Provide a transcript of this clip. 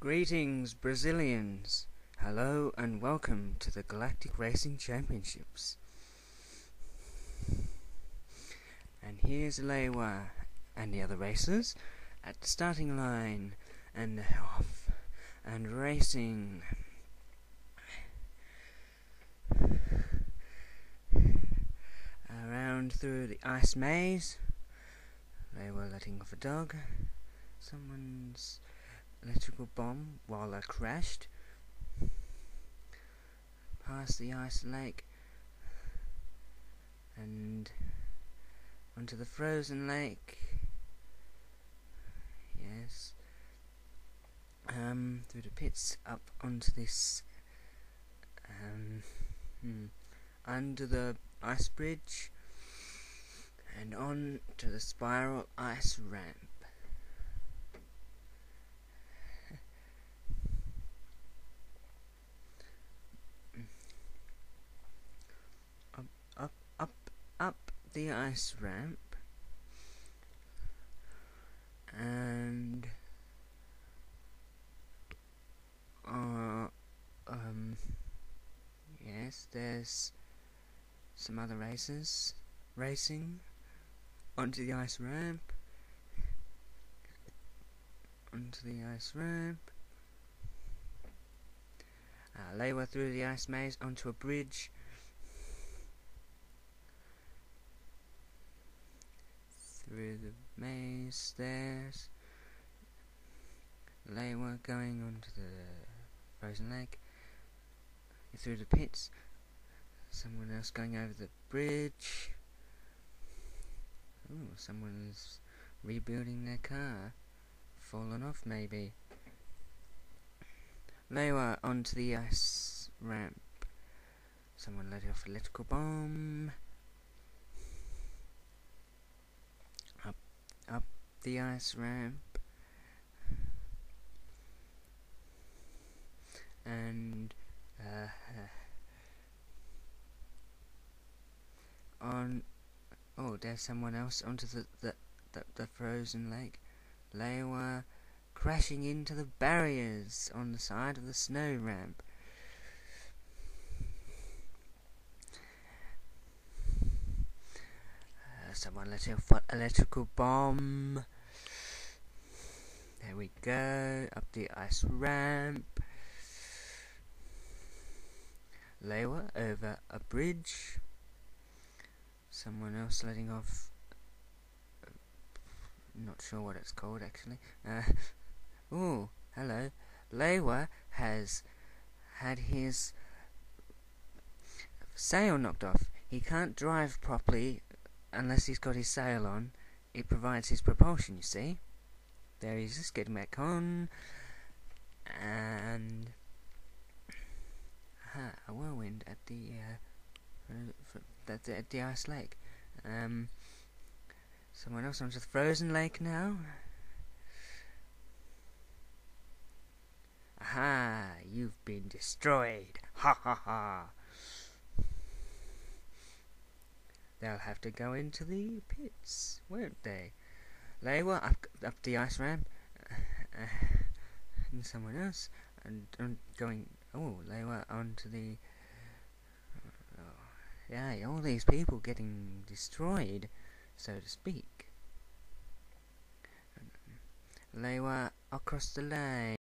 Greetings, Brazilians! Hello and welcome to the Galactic Racing Championships. And here's Lewa and the other racers at the starting line, and they're off and racing. Around through the ice maze. Lewa letting off a dog. Someone's electrical bomb while I crashed past the ice lake and onto the frozen lake. Yes. Through the pits up onto this under the ice bridge and on to the spiral ice ramp. Up the ice ramp, and yes, there's some other racers racing onto the ice ramp, Lewa through the ice maze onto a bridge. Through the maze stairs, Lewa going onto the frozen lake, through the pits, someone else going over the bridge. Ooh, someone's rebuilding their car, fallen off maybe. Lewa onto the ice ramp, someone let off an electrical bomb. Up the ice ramp, and there's someone else onto the frozen lake. Lewa crashing into the barriers on the side of the snow ramp. Someone let off an electrical bomb. There we go, up the ice ramp. Lewa over a bridge. Someone else letting off, not sure what it's called actually. Oh, hello. Lewa has had his sail knocked off. He can't drive properly unless he's got his sail on. It provides his propulsion, you see. There he is, just getting back on. And a whirlwind at the ice lake. Someone else onto the frozen lake now. Aha! You've been destroyed. Ha ha ha! They'll have to go into the pits, won't they? Lewa up the ice ramp, and someone else, and going. Oh, Lewa onto the. Yeah, all these people getting destroyed, so to speak. Lewa across the lane.